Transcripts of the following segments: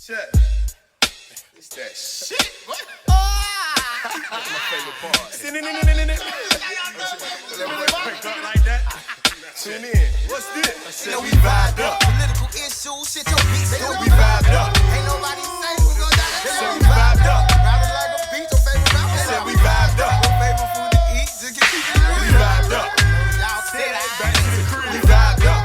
Check. It's that shit. What? That's my favorite part. Like that. Tune in. What's this? I said we vibed up. Political issues, shit, your beats, We vibed up. Ain't nobody safe, we gon' die. Said we vibed up. Riding like a beat, your favorite rapper. Said we vibed up. Your favorite food to eat, just get keep it We real. vibed up. Y'all Say said that I back to the crib. We vibed up.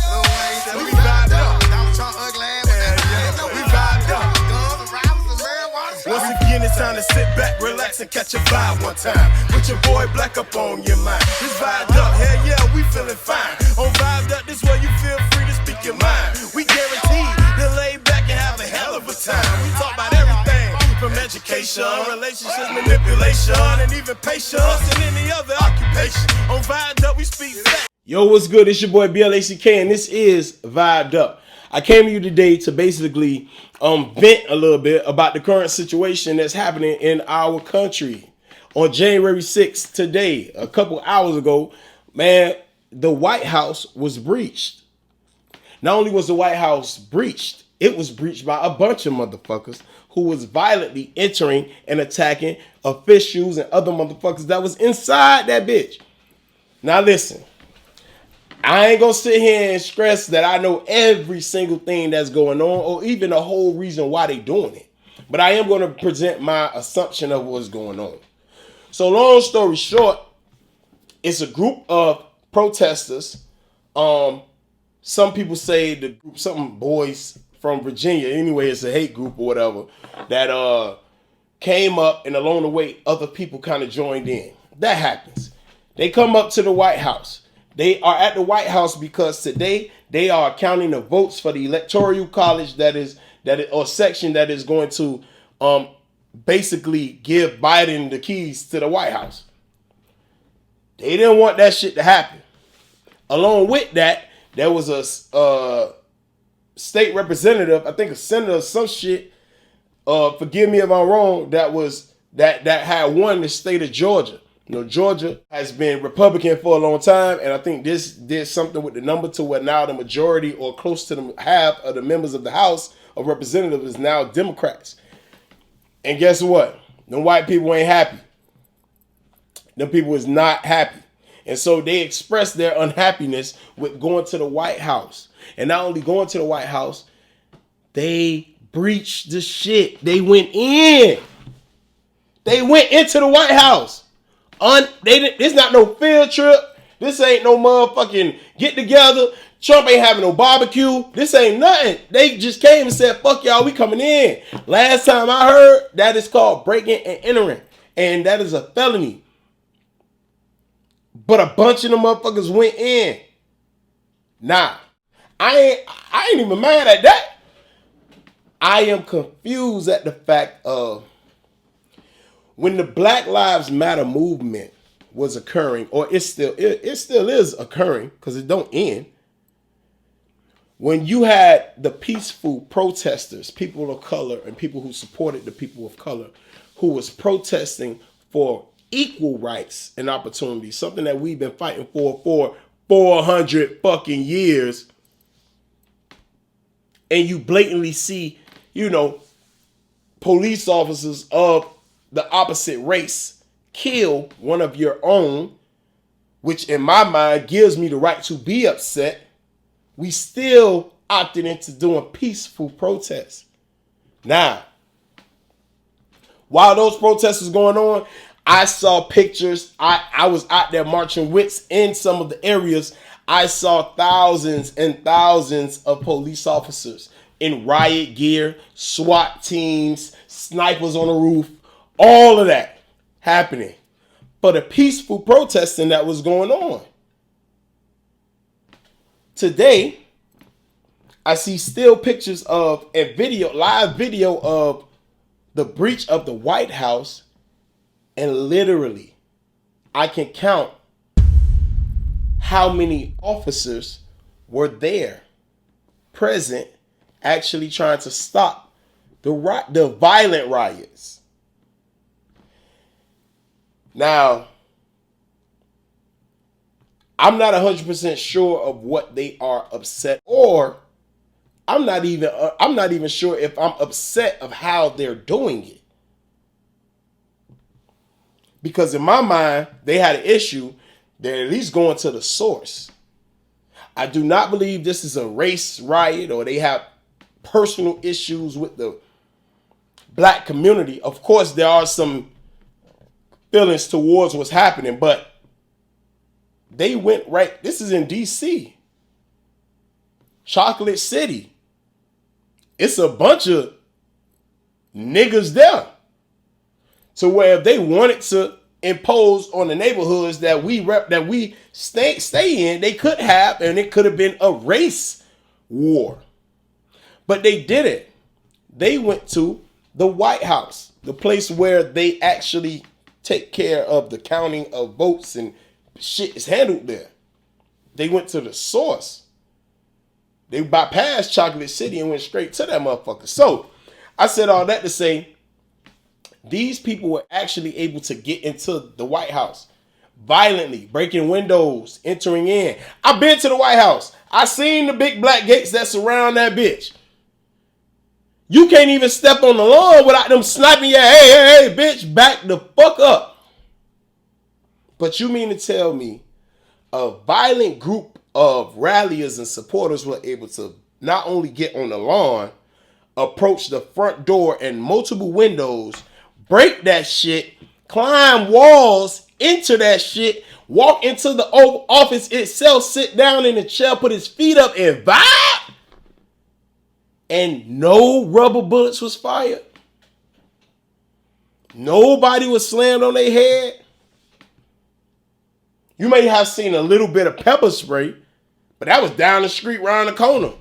Lil Wayne, Said we vibed up. Donald Trump, ugly ass, but that's We vibed up. guns and rivals and marijuana. Once again, it's time to sit back, relax, and catch a vibe one time. Put your boy Black up on your mind. It's vibed up, hell yeah, we feeling fine. On Vibed Up, this way you feel free to speak your mind. We guarantee to lay back and have a hell of a time. We talk about everything from education, relationships, manipulation, and even patience, and any other occupation. On Vibed Up, we speak facts. Yo, what's good? It's your boy BLACK, and this is Vibed Up. I came to you today to basically vent a little bit about the current situation that's happening in our country. On January 6th, today, a couple hours ago, man, the White House was breached. Not only was the White House breached, it was breached by a bunch of motherfuckers who was violently entering and attacking officials and other motherfuckers that was inside that bitch. Now listen. I ain't gonna sit here and stress that I know every single thing that's going on or even the whole reason why they doing it. But I am gonna present my assumption of what's going on. So long story short, it's a group of protesters. Some people say the group, some boys from Virginia, anyway, it's a hate group or whatever, that came up, and along the way, other people kind of joined in. That happens. They come up to the White House. They are at the White House because today they are counting the votes for the electoral college or section that is going to basically give Biden the keys to the White House. They didn't want that shit to happen. Along with that, there was a state representative, I think a senator or some shit, forgive me if I'm wrong, that had won the state of Georgia. You know, Georgia has been Republican for a long time, and I think this did something with the number to where now the majority or close to the half of the members of the House of Representatives is now Democrats. And guess what? Them white people ain't happy. Them people is not happy. And so they expressed their unhappiness with going to the White House. And not only going to the White House, they breached the shit. They went in. They went into the White House. This not no field trip. This ain't no motherfucking get together. Trump ain't having no barbecue. This ain't nothing. They just came and said, fuck y'all, we coming in. Last time I heard, that is called breaking and entering. And that is a felony. But a bunch of them motherfuckers went in. Nah. I ain't even mad at that. I am confused at the fact of when the Black Lives Matter movement was occurring, or it still is occurring because it don't end. When you had the peaceful protesters, people of color, and people who supported the people of color, who was protesting for equal rights and opportunities, something that we've been fighting for 400 fucking years, and you blatantly see, police officers of the opposite race kill one of your own, which in my mind gives me the right to be upset, we still opted into doing peaceful protests. Now, while those protests was going on, I saw pictures. I was out there marching with in some of the areas. I saw thousands and thousands of police officers in riot gear, SWAT teams, snipers on the roof, all of that happening for the peaceful protesting that was going on. Today, I see still pictures of live video of the breach of the White House, and literally, I can count how many officers were there, present, actually trying to stop the violent riots. Now, I'm not 100% sure of what they are upset or I'm not even sure if I'm upset of how they're doing it. Because in my mind, they had an issue. They're at least going to the source. I do not believe this is a race riot or they have personal issues with the black community. Of course, there are some feelings towards what's happening, but they went right. This is in D.C. Chocolate City. It's a bunch of niggas there. To where if they wanted to impose on the neighborhoods that we stay in, they could have, and it could have been a race war. But they didn't. They went to the White House, the place where they actually take care of the counting of votes and shit is handled there. They went to the source. They bypassed Chocolate City and went straight to that motherfucker. So I said all that to say, these people were actually able to get into the White House violently, breaking windows, entering in. I've been to the White House. I seen the big black gates that surround that bitch. You can't even step on the lawn without them sniping you. Hey, bitch, back the fuck up. But you mean to tell me a violent group of ralliers and supporters were able to not only get on the lawn, approach the front door and multiple windows, break that shit, climb walls into that shit, walk into the Oval Office itself, sit down in the chair, put his feet up and vibe? And no rubber bullets was fired? Nobody was slammed on their head? You may have seen a little bit of pepper spray, but that was down the street, around the corner.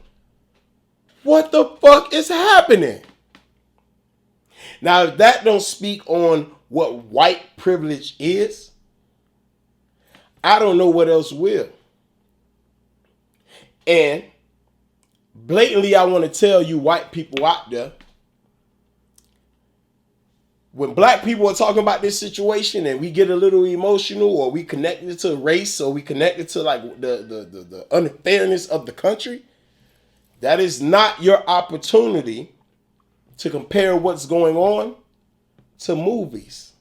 What the fuck is happening? Now, if that don't speak on what white privilege is, I don't know what else will. And blatantly, I want to tell you white people out there, when black people are talking about this situation and we get a little emotional or we connect it to race or we connect it to like the unfairness of the country, that is not your opportunity to compare what's going on to movies.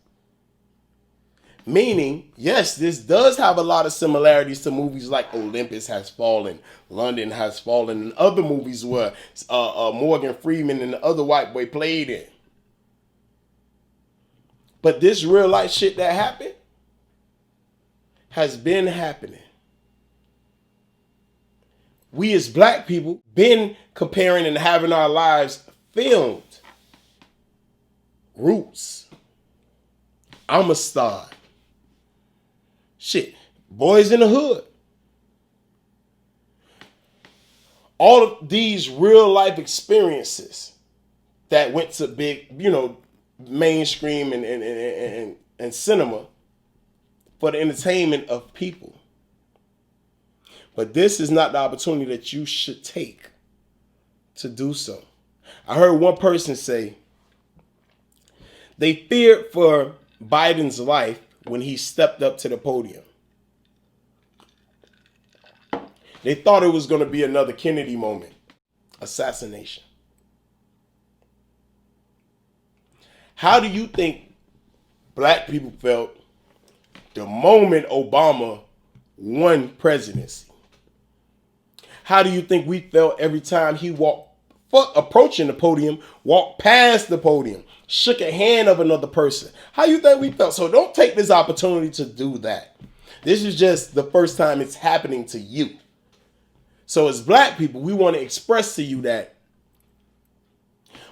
Meaning, yes, this does have a lot of similarities to movies like Olympus Has Fallen, London Has Fallen, and other movies where Morgan Freeman and the other white boy played in. But this real life shit that happened has been happening. We as black people been comparing and having our lives filmed. Roots. I'm a star. Shit. Boys in the Hood. All of these real life experiences that went to big, mainstream and cinema for the entertainment of people. But this is not the opportunity that you should take to do so. I heard one person say they feared for Biden's life when he stepped up to the podium. They thought it was going to be another Kennedy moment, assassination. How do you think black people felt the moment Obama won presidency? How do you think we felt every time he approaching the podium, walked past the podium, shook a hand of another person? How do you think we felt? So don't take this opportunity to do that. This is just the first time it's happening to you. So as black people, we want to express to you that,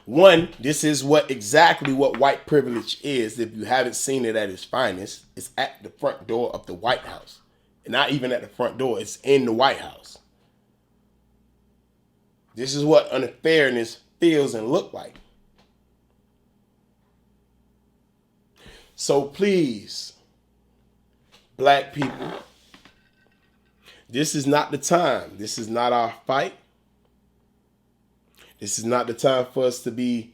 one, this is exactly what white privilege is. If you haven't seen it at its finest, it's at the front door of the White House. And not even at the front door, it's in the White House. This is what unfairness feels and look like. So please, black people, this is not the time. This is not our fight. This is not the time for us to be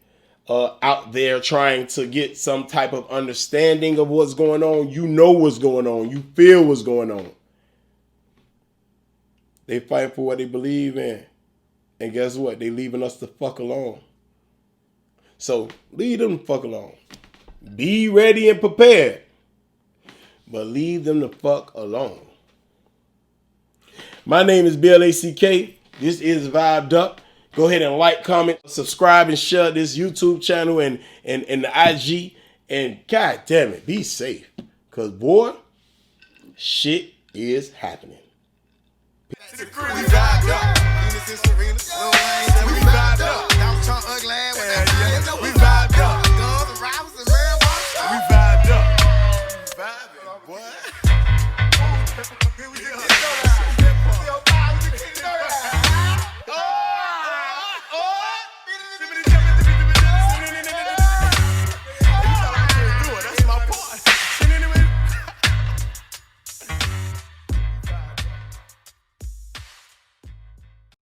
out there trying to get some type of understanding of what's going on. You know what's going on. You feel what's going on. They fight for what they believe in. And guess what? They leaving us the fuck alone. So leave them the fuck alone. Be ready and prepared. But leave them the fuck alone. My name is BLACK. This is Vibed Up. Go ahead and like, comment, subscribe, and share this YouTube channel and the IG. And god damn it, be safe. Cause boy, shit is happening. We vibed up. Venus and Serena, Lil Wayne.